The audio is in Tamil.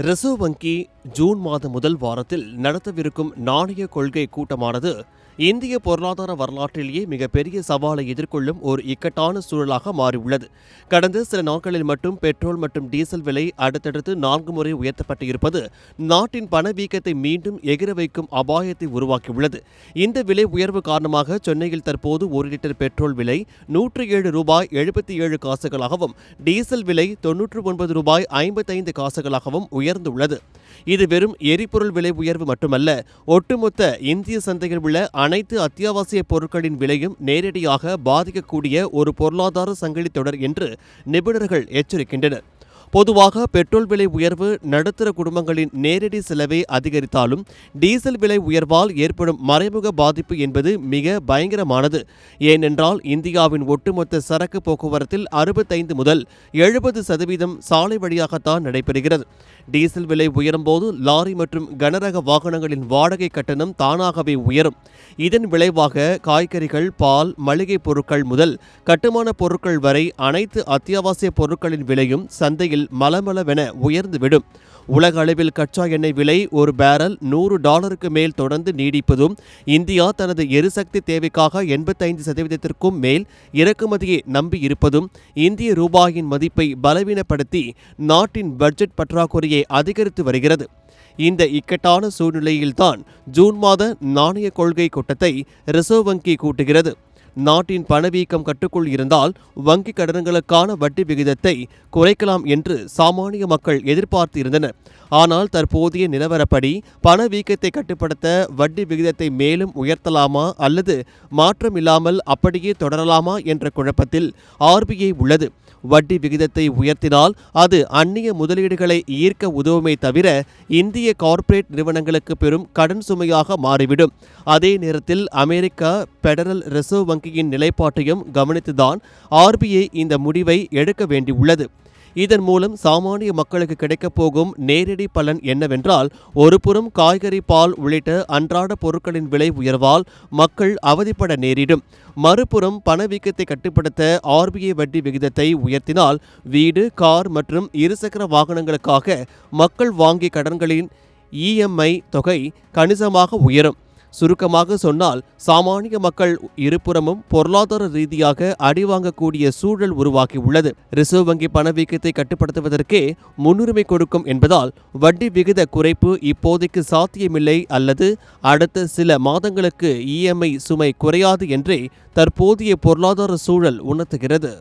ரிசர்வ் வங்கி ஜூன் மாத முதல் வாரத்தில் நடத்தவிருக்கும் நாணய கொள்கை கூட்டமானது இந்திய பொருளாதார வரலாற்றிலேயே மிகப்பெரிய சவாலை எதிர்கொள்ளும் ஒரு இக்கட்டான சூழலாக மாறியுள்ளது. கடந்த சில நாட்களில் மட்டும் பெட்ரோல் மற்றும் டீசல் விலை அடுத்தடுத்து 4 முறை உயர்த்தப்பட்டு இருப்பது நாட்டின் பணவீக்கத்தை மீண்டும் எகிர வைக்கும் அபாயத்தை உருவாக்கியுள்ளது. இந்த விலை உயர்வு காரணமாக சென்னையில் தற்போது 1 லிட்டர் பெட்ரோல் விலை $107.77 டீசல் விலை $99.55 உயர்ந்துள்ளது. இது வெறும் எரிபொருள் விலை உயர்வு மட்டுமல்ல, ஒட்டுமொத்த இந்திய சந்தையில் உள்ள அனைத்து அத்தியாவசிய பொருட்களின் விலையும் நேரடியாக பாதிக்கக்கூடிய ஒரு பொருளாதார சங்கிலி தொடர் என்று நிபுணர்கள் எச்சரிக்கின்றனர். பொதுவாக பெட்ரோல் விலை உயர்வு நடுத்தர குடும்பங்களின் நேரடி செலவை அதிகரித்தாலும் டீசல் விலை உயர்வால் ஏற்படும் மறைமுக பாதிப்பு என்பது மிக பயங்கரமானது. ஏனென்றால் இந்தியாவின் ஒட்டுமொத்த சரக்கு போக்குவரத்தில் 65 முதல் 70% சாலை வழியாகத்தான் நடைபெறுகிறது. டீசல் விலை உயரும்போது லாரி மற்றும் கனரக வாகனங்களின் வாடகை கட்டணம் தானாகவே உயரும். இதன் விளைவாக காய்கறிகள், பால், மளிகை பொருட்கள் முதல் கட்டுமான பொருட்கள் வரை அனைத்து அத்தியாவசிய பொருட்களின் விலையும் சந்தையில் மலமளவென உயர்ந்துவிடும். உலக அளவில் கச்சா எண்ணெய் விலை ஒரு பேரல் $100 மேல் தொடர்ந்து நீடிப்பதும், இந்தியா தனது எரிசக்தி தேவைக்காக 85% மேல் இறக்குமதியை நம்பி இருப்பதும் இந்திய ரூபாயின் மதிப்பை பலவீனப்படுத்தி நாட்டின் பட்ஜெட் பற்றாக்குறையை அதிகரித்து வருகிறது. இந்த இக்கட்டான சூழ்நிலையில்தான் ஜூன் மாத நாணய கொள்கை கூட்டத்தை ரிசர்வ் வங்கி கூட்டுகிறது. நாட்டின் பணவீக்கம் கட்டுக்குள் இருந்தால் வங்கிக் கடன்களுக்கான வட்டி விகிதத்தை குறைக்கலாம் என்று சாமானிய மக்கள் எதிர்பார்த்திருந்தனர். ஆனால் தற்போதைய நிலவரப்படி பணவீக்கத்தை கட்டுப்படுத்த வட்டி விகிதத்தை மேலும் உயர்த்தலாமா அல்லது மாற்றமில்லாமல் அப்படியே தொடரலாமா என்ற குழப்பத்தில் RBI உள்ளது. வட்டி விகிதத்தை உயர்த்தினால் அது அந்நிய முதலீடுகளை ஈர்க்க உதவுமே தவிர இந்திய கார்ப்பரேட் நிறுவனங்களுக்கு பெரும் கடன் சுமையாக மாறிவிடும். அதே நேரத்தில் அமெரிக்கா பெடரல் ரிசர்வ் வங்கியின் நிலைப்பாட்டையும் கவனித்துதான் RBI இந்த முடிவை எடுக்க வேண்டியுள்ளது. இதன் மூலம் சாமானிய மக்களுக்கு கிடைக்கப் போகும் நேரடி பலன் என்னவென்றால், ஒருபுறம் காய்கறி, பால் உள்ளிட்ட அன்றாட பொருட்களின் விலை உயர்வால் மக்கள் அவதிப்பட நேரிடும். மறுபுறம் பணவீக்கத்தை கட்டுப்படுத்த RBI வட்டி விகிதத்தை உயர்த்தினால் வீடு, கார் மற்றும் இருசக்கர வாகனங்களுக்காக மக்கள் வாங்கிய கடன்களின் EMI தொகை கணிசமாக உயரும். சுருக்கமாக சொன்னால், சாமானிய மக்கள் இருபுறமும் பொருளாதார ரீதியாக அடிவாங்கக்கூடிய சூழல் உருவாகியுள்ளது. ரிசர்வ் வங்கி பணவீக்கத்தை கட்டுப்படுத்துவதற்கே முன்னுரிமை கொடுக்கும் என்பதால் வட்டி விகித குறைப்பு இப்போதைக்கு சாத்தியமில்லை அல்லது அடுத்த சில மாதங்களுக்கு EMI சுமை குறையாது என்றே தற்போதைய பொருளாதார சூழல் உணர்த்துகிறது.